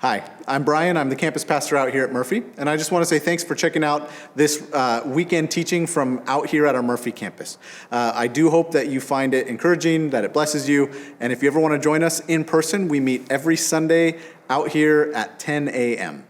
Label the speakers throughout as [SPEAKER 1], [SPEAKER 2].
[SPEAKER 1] Hi, I'm Brian. I'm the campus pastor out here at Murphy, and I just want to say thanks for checking out this weekend teaching from out here at our Murphy campus. I do hope that you find it encouraging, that it blesses you, and if you ever want to join us in person, we meet every Sunday out here at 10 a.m.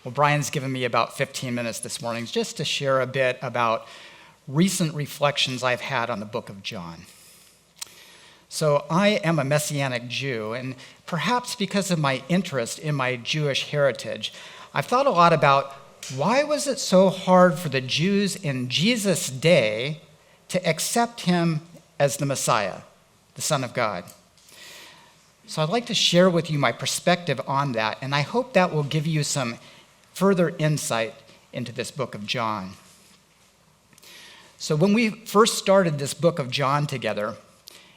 [SPEAKER 2] Well, Brian's given me about 15 minutes this morning just to share a bit about recent reflections I've had on the book of John. So I am a Messianic Jew, and perhaps because of my interest in my Jewish heritage, I've thought a lot about why was it so hard for the Jews in Jesus' day to accept him as the Messiah, the Son of God. So I'd like to share with you my perspective on that, and I hope that will give you some further insight into this book of John. So when we first started this book of John together,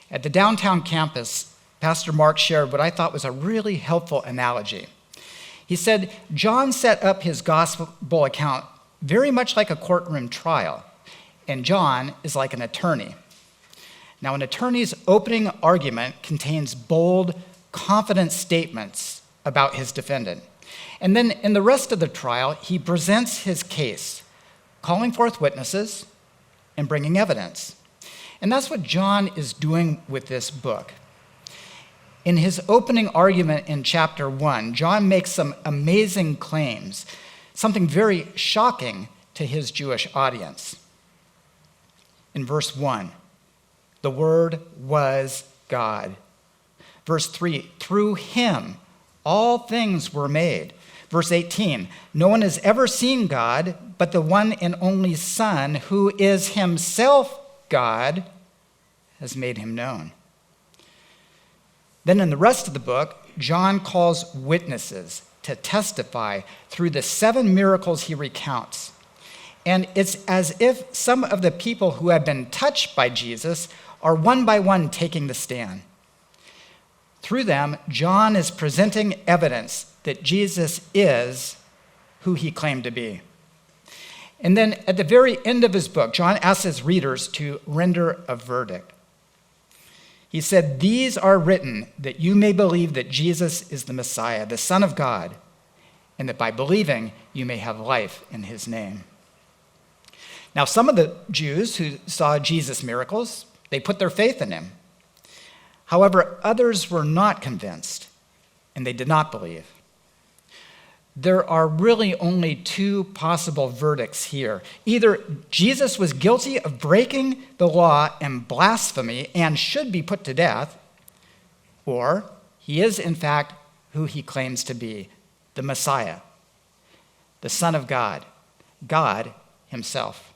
[SPEAKER 2] at the downtown campus, Pastor Mark shared what I thought was a really helpful analogy. He said, John set up his gospel account very much like a courtroom trial, and John is like an attorney. Now, an attorney's opening argument contains bold, confident statements about his defendant. And then in the rest of the trial, he presents his case, calling forth witnesses and bringing evidence. And that's what John is doing with this book. In his opening argument in chapter 1, John makes some amazing claims, something very shocking to his Jewish audience. In verse 1, the Word was God. Verse 3, through him all things were made. Verse 18, no one has ever seen God, but the one and only Son, who is himself God, has made him known. Then in the rest of the book, John calls witnesses to testify through the 7 miracles he recounts. And it's as if some of the people who have been touched by Jesus are one by one taking the stand. Through them, John is presenting evidence that Jesus is who he claimed to be. And then at the very end of his book, John asks his readers to render a verdict. He said, these are written that you may believe that Jesus is the Messiah, the Son of God, and that by believing you may have life in his name. Now, some of the Jews who saw Jesus' miracles, they put their faith in him. However, others were not convinced, and they did not believe. There are really only 2 possible verdicts here. Either Jesus was guilty of breaking the law and blasphemy and should be put to death, or he is, in fact, who he claims to be, the Messiah, the Son of God, God himself.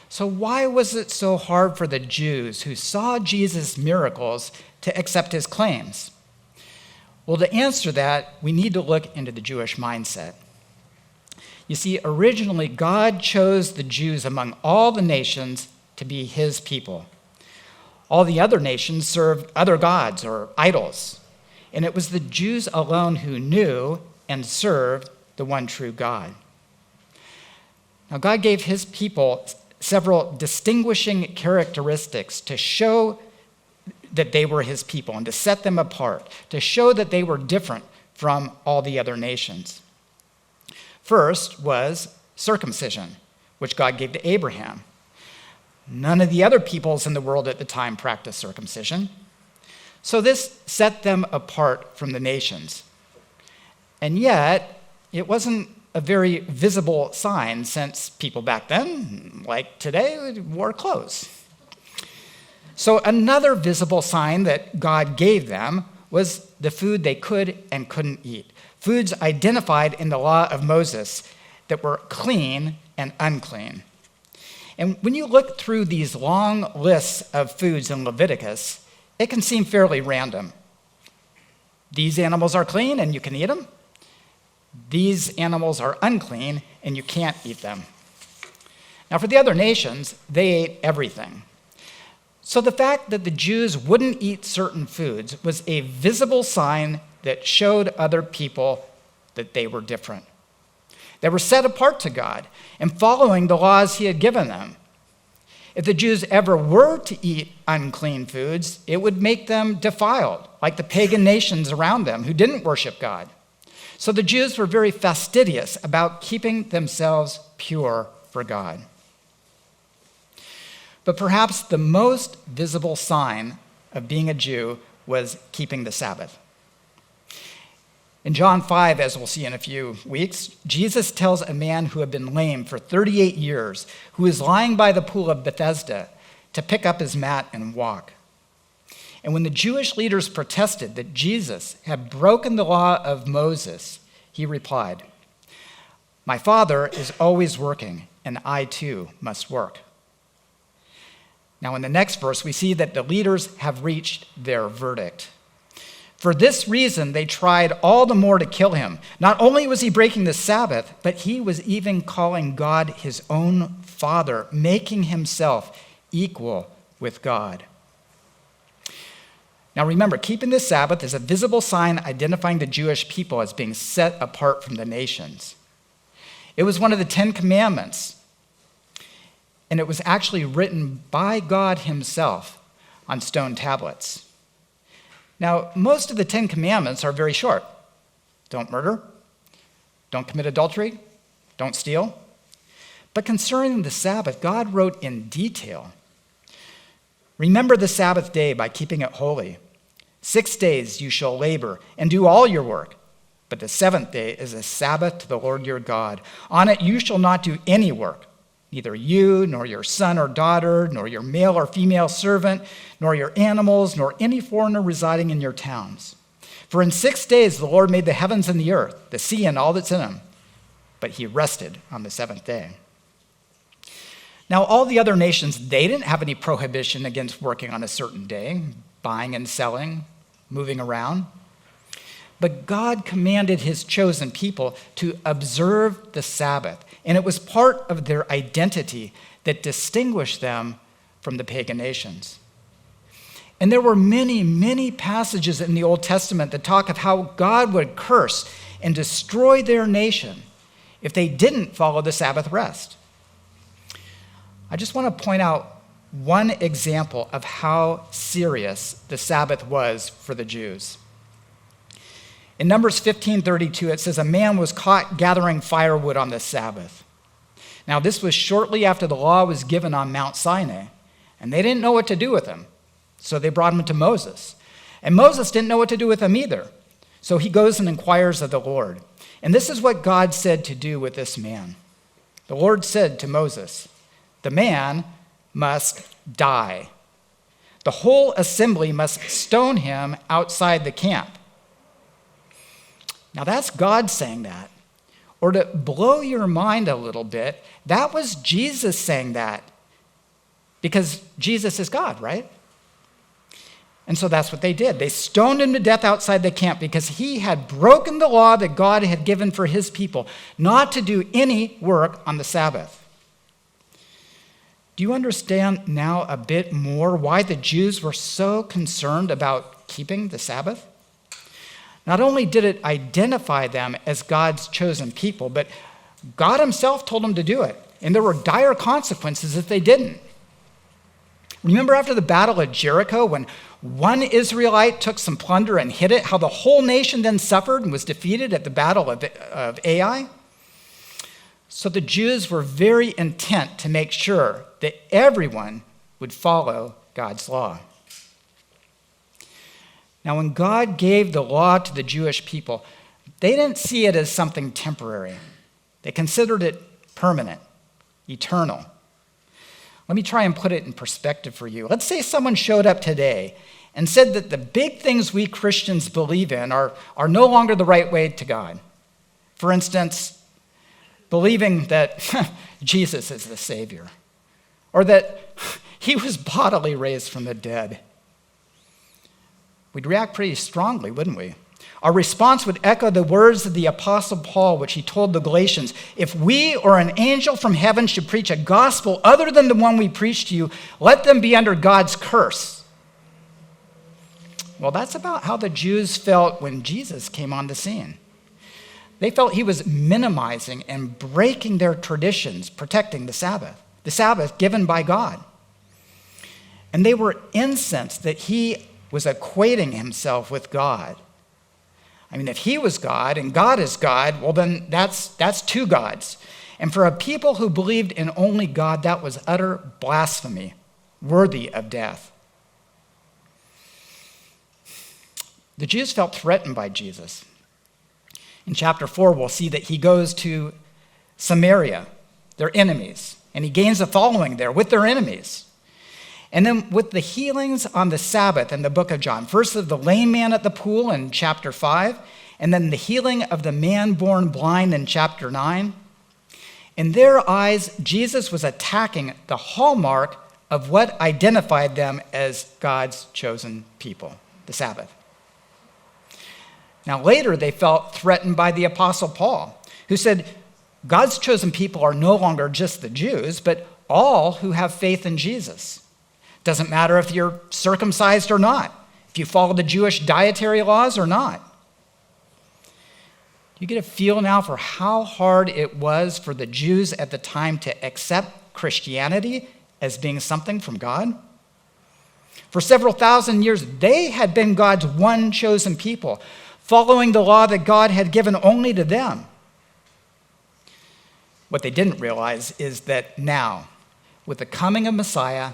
[SPEAKER 2] So why was it so hard for the Jews who saw Jesus' miracles to accept his claims? Well, to answer that, we need to look into the Jewish mindset. You see, originally, God chose the Jews among all the nations to be his people. All the other nations served other gods or idols, and it was the Jews alone who knew and served the one true God. Now, God gave his people several distinguishing characteristics to show that they were his people and to set them apart, to show that they were different from all the other nations. First was circumcision, which God gave to Abraham. None of the other peoples in the world at the time practiced circumcision. So this set them apart from the nations. And yet, it wasn't a very visible sign since people back then, like today, wore clothes. So another visible sign that God gave them was the food they could and couldn't eat, foods identified in the law of Moses that were clean and unclean. And when you look through these long lists of foods in Leviticus, it can seem fairly random. These animals are clean and you can eat them. These animals are unclean and you can't eat them. Now, for the other nations, they ate everything. So the fact that the Jews wouldn't eat certain foods was a visible sign that showed other people that they were different. They were set apart to God and following the laws he had given them. If the Jews ever were to eat unclean foods, it would make them defiled, like the pagan nations around them who didn't worship God. So the Jews were very fastidious about keeping themselves pure for God. But perhaps the most visible sign of being a Jew was keeping the Sabbath. In John 5, as we'll see in a few weeks, Jesus tells a man who had been lame for 38 years, who is lying by the pool of Bethesda, to pick up his mat and walk. And when the Jewish leaders protested that Jesus had broken the law of Moses, he replied, "My Father is always working, and I too must work." Now, in the next verse, we see that the leaders have reached their verdict. For this reason, they tried all the more to kill him. Not only was he breaking the Sabbath, but he was even calling God his own Father, making himself equal with God. Now remember, keeping the Sabbath is a visible sign identifying the Jewish people as being set apart from the nations. It was one of the 10 Commandments, and it was actually written by God himself on stone tablets. Now, most of the 10 Commandments are very short. Don't murder, don't commit adultery, don't steal. But concerning the Sabbath, God wrote in detail, "Remember the Sabbath day by keeping it holy. 6 days you shall labor and do all your work, but the seventh day is a Sabbath to the Lord your God. On it you shall not do any work, neither you, nor your son or daughter, nor your male or female servant, nor your animals, nor any foreigner residing in your towns. For in 6 days the Lord made the heavens and the earth, the sea and all that's in them, but he rested on the seventh day." Now, all the other nations, they didn't have any prohibition against working on a certain day, buying and selling, moving around. But God commanded his chosen people to observe the Sabbath, and it was part of their identity that distinguished them from the pagan nations. And there were many, many passages in the Old Testament that talk of how God would curse and destroy their nation if they didn't follow the Sabbath rest. I just want to point out one example of how serious the Sabbath was for the Jews. In Numbers 15:32, it says, "A man was caught gathering firewood on the Sabbath." Now, this was shortly after the law was given on Mount Sinai, and they didn't know what to do with him. So they brought him to Moses. And Moses didn't know what to do with him either. So he goes and inquires of the Lord. And this is what God said to do with this man. The Lord said to Moses, "The man must die. The whole assembly must stone him outside the camp." Now that's God saying that. Or to blow your mind a little bit, that was Jesus saying that. Because Jesus is God, right? And so that's what they did. They stoned him to death outside the camp because he had broken the law that God had given for his people, not to do any work on the Sabbath. Do you understand now a bit more why the Jews were so concerned about keeping the Sabbath? Not only did it identify them as God's chosen people, but God himself told them to do it. And there were dire consequences if they didn't. Remember after the Battle of Jericho, when one Israelite took some plunder and hid it, how the whole nation then suffered and was defeated at the Battle of Ai? So the Jews were very intent to make sure that everyone would follow God's law. Now, when God gave the law to the Jewish people, they didn't see it as something temporary. They considered it permanent, eternal. Let me try and put it in perspective for you. Let's say someone showed up today and said that the big things we Christians believe in are no longer the right way to God. For instance, believing that Jesus is the Savior, or that he was bodily raised from the dead. We'd react pretty strongly, wouldn't we? Our response would echo the words of the Apostle Paul, which he told the Galatians, if we or an angel from heaven should preach a gospel other than the one we preach to you, let them be under God's curse. Well, that's about how the Jews felt when Jesus came on the scene. They felt he was minimizing and breaking their traditions, protecting the Sabbath given by God. And they were incensed that he was equating himself with God. I mean, if he was God and God is God, well, then that's two gods. And for a people who believed in only God, that was utter blasphemy, worthy of death. The Jews felt threatened by Jesus. In chapter 4, we'll see that he goes to Samaria, their enemies, and he gains a following there with their enemies. And then with the healings on the Sabbath in the book of John, first of the lame man at the pool in chapter 5, and then the healing of the man born blind in chapter 9, in their eyes, Jesus was attacking the hallmark of what identified them as God's chosen people, the Sabbath. Now later, they felt threatened by the Apostle Paul, who said, God's chosen people are no longer just the Jews, but all who have faith in Jesus. Doesn't matter if you're circumcised or not, if you follow the Jewish dietary laws or not. You get a feel now for how hard it was for the Jews at the time to accept Christianity as being something from God? For several thousand years, they had been God's one chosen people, following the law that God had given only to them. What they didn't realize is that now, with the coming of Messiah,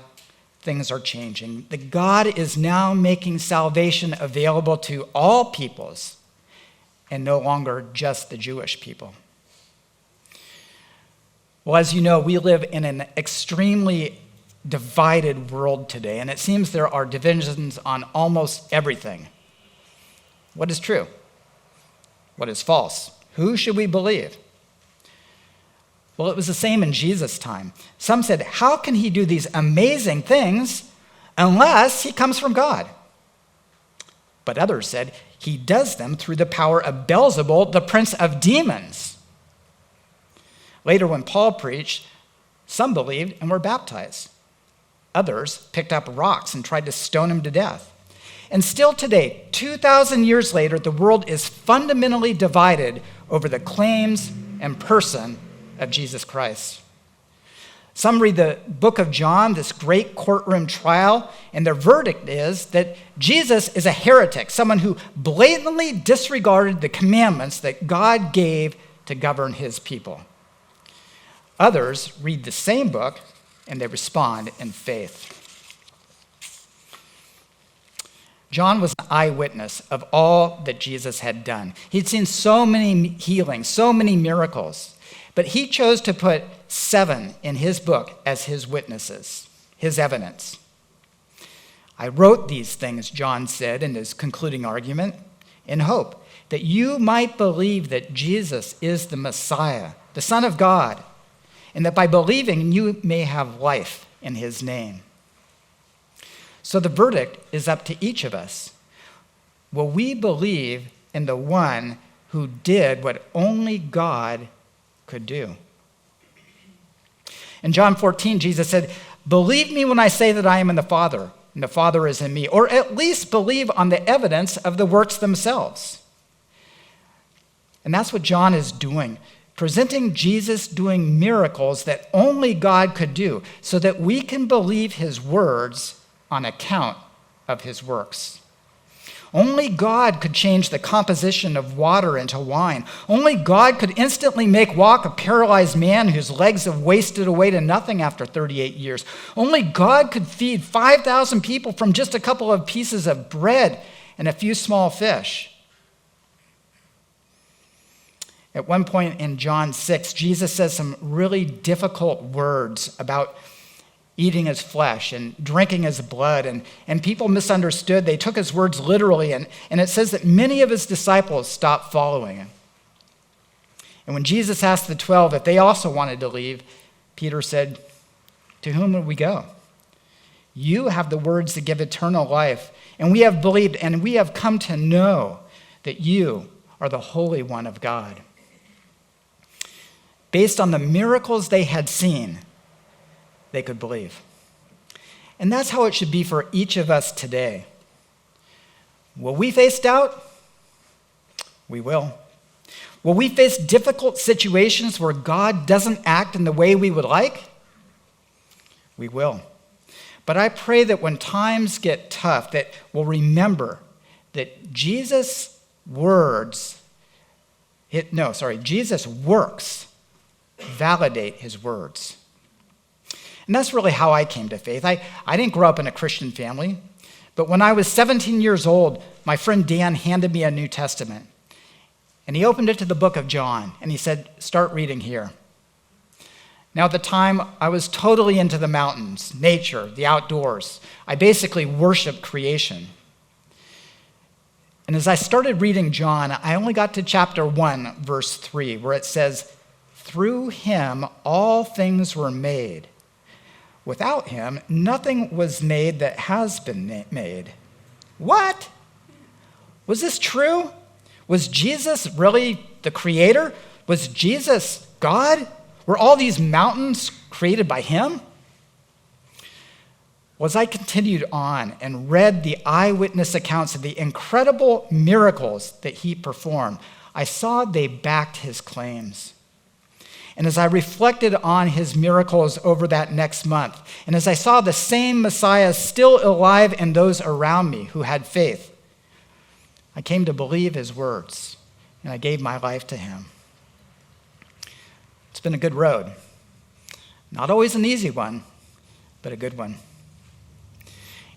[SPEAKER 2] things are changing. That God is now making salvation available to all peoples and no longer just the Jewish people. Well, as you know, we live in an extremely divided world today, and it seems there are divisions on almost everything. What is true? What is false? Who should we believe? Well, it was the same in Jesus' time. Some said, how can he do these amazing things unless he comes from God? But others said, he does them through the power of Beelzebul, the prince of demons. Later, when Paul preached, some believed and were baptized. Others picked up rocks and tried to stone him to death. And still today, 2,000 years later, the world is fundamentally divided over the claims and person of Jesus Christ. Some read the book of John, this great courtroom trial, and their verdict is that Jesus is a heretic, someone who blatantly disregarded the commandments that God gave to govern his people. Others read the same book and they respond in faith. John was an eyewitness of all that Jesus had done. He'd seen so many healings, so many miracles. But he chose to put 7 in his book as his witnesses, his evidence. I wrote these things, John said in his concluding argument, in hope that you might believe that Jesus is the Messiah, the Son of God, and that by believing you may have life in his name. So the verdict is up to each of us. Will we believe in the one who did what only God could do? In John 14, Jesus said, believe me when I say that I am in the Father, and the Father is in me, or at least believe on the evidence of the works themselves. And that's what John is doing, presenting Jesus doing miracles that only God could do, so that we can believe his words on account of his works. Only God could change the composition of water into wine. Only God could instantly make walk a paralyzed man whose legs have wasted away to nothing after 38 years. Only God could feed 5,000 people from just a couple of pieces of bread and a few small fish. At one point in John 6, Jesus says some really difficult words about eating his flesh and drinking his blood, and people misunderstood. They took his words literally, and it says that many of his disciples stopped following him. And when Jesus asked the 12 if they also wanted to leave, Peter said, "To whom would we go? You have the words that give eternal life, and we have believed and we have come to know that you are the Holy One of God." Based on the miracles they had seen, they could believe. And that's how it should be for each of us today. Will we face doubt? We will. Will we face difficult situations where God doesn't act in the way we would like? We will. But I pray that when times get tough, that we'll remember that Jesus' works validate his words. And that's really how I came to faith. I didn't grow up in a Christian family, but when I was 17 years old, my friend Dan handed me a New Testament. And he opened it to the book of John, and he said, "Start reading here." Now, at the time, I was totally into the mountains, nature, the outdoors. I basically worshiped creation. And as I started reading John, I only got to chapter 1, verse 3, where it says, "Through him all things were made. Without him, nothing was made that has been made." What? Was this true? Was Jesus really the creator? Was Jesus God? Were all these mountains created by him? Well, as I continued on and read the eyewitness accounts of the incredible miracles that he performed, I saw they backed his claims. And as I reflected on his miracles over that next month, and as I saw the same Messiah still alive in those around me who had faith, I came to believe his words, and I gave my life to him. It's been a good road. Not always an easy one, but a good one.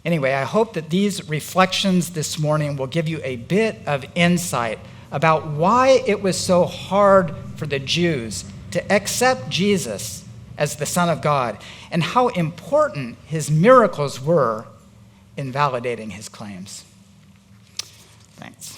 [SPEAKER 2] Anyway, I hope that these reflections this morning will give you a bit of insight about why it was so hard for the Jews to accept Jesus as the Son of God, and how important his miracles were in validating his claims. Thanks.